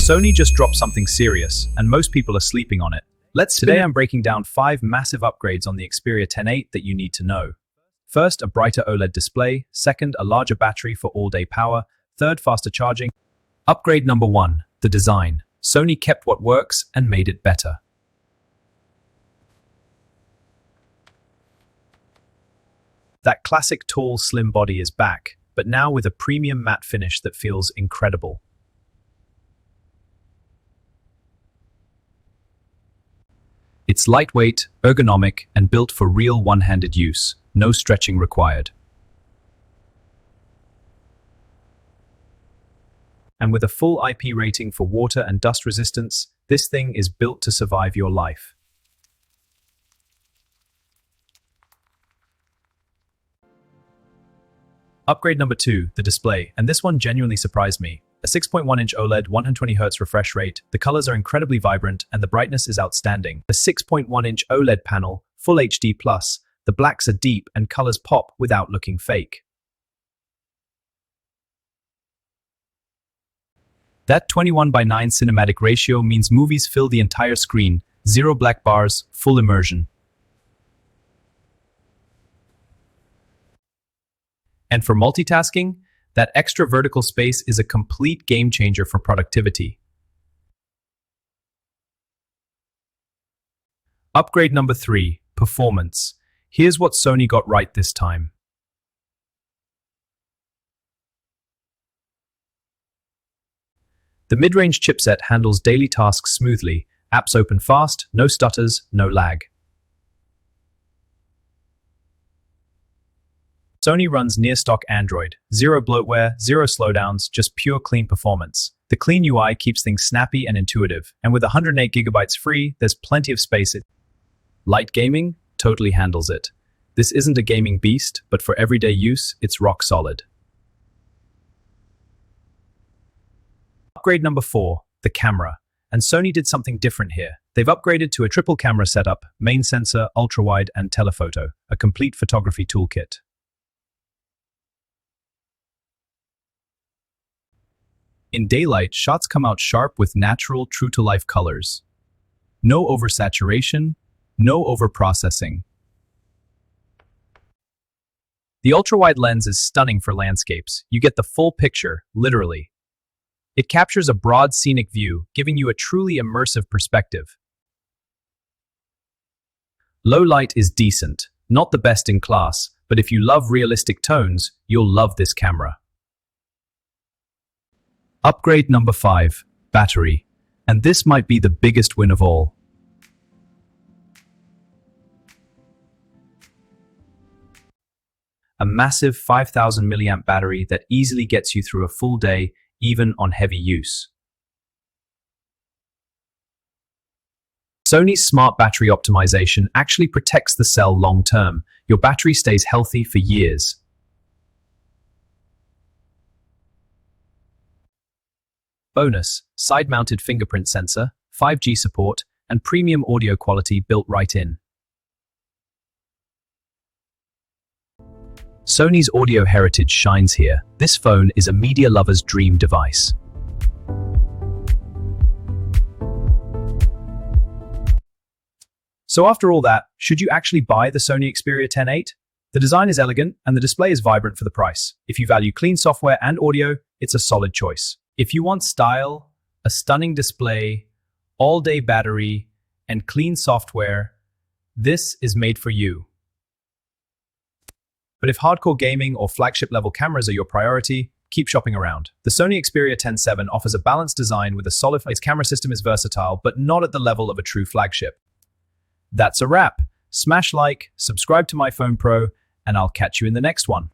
Sony just dropped something serious, and most people are sleeping on it. Today I'm breaking down 5 massive upgrades on the Xperia X8 that you need to know. First, a brighter OLED display. Second, a larger battery for all-day power. Third, faster charging. Upgrade number 1, the design. Sony kept what works and made it better. That classic tall, slim body is back, but now with a premium matte finish that feels incredible. It's lightweight, ergonomic, and built for real one-handed use. No stretching required. And with a full IP rating for water and dust resistance, this thing is built to survive your life. Upgrade number 2, the display, and this one genuinely surprised me. A 6.1-inch OLED, 120Hz refresh rate, the colors are incredibly vibrant, and the brightness is outstanding. A 6.1-inch OLED panel, Full HD+, the blacks are deep and colors pop without looking fake. That 21:9 cinematic ratio means movies fill the entire screen, 0 black bars, full immersion. And for multitasking, that extra vertical space is a complete game changer for productivity. Upgrade number 3, performance. Here's what Sony got right this time. The mid-range chipset handles daily tasks smoothly. Apps open fast, no stutters, no lag. Sony runs near-stock Android. 0 bloatware, 0 slowdowns, just pure clean performance. The clean UI keeps things snappy and intuitive, and with 108GB free, there's plenty of space. Light gaming totally handles it. This isn't a gaming beast, but for everyday use, it's rock solid. Upgrade number 4, the camera. And Sony did something different here. They've upgraded to a triple camera setup, main sensor, ultra-wide, and telephoto, a complete photography toolkit. In daylight, shots come out sharp with natural, true-to-life colors. No oversaturation, no overprocessing. The ultra-wide lens is stunning for landscapes. You get the full picture, literally. It captures a broad scenic view, giving you a truly immersive perspective. Low light is decent, not the best in class, but if you love realistic tones, you'll love this camera. Upgrade number 5, battery. And this might be the biggest win of all. A massive 5000 mAh battery that easily gets you through a full day, even on heavy use. Sony's smart battery optimization actually protects the cell long term. Your battery stays healthy for years. Bonus, side-mounted fingerprint sensor, 5G support, and premium audio quality built right in. Sony's audio heritage shines here. This phone is a media lover's dream device. So after all that, should you actually buy the Sony Xperia X8? The design is elegant and the display is vibrant for the price. If you value clean software and audio, it's a solid choice. If you want style, a stunning display, all-day battery, and clean software, this is made for you. But if hardcore gaming or flagship-level cameras are your priority, keep shopping around. The Sony Xperia X7 offers a balanced design with a solid. Its camera system is versatile, but not at the level of a true flagship. That's a wrap. Smash like, subscribe to My Phone Pro, and I'll catch you in the next one.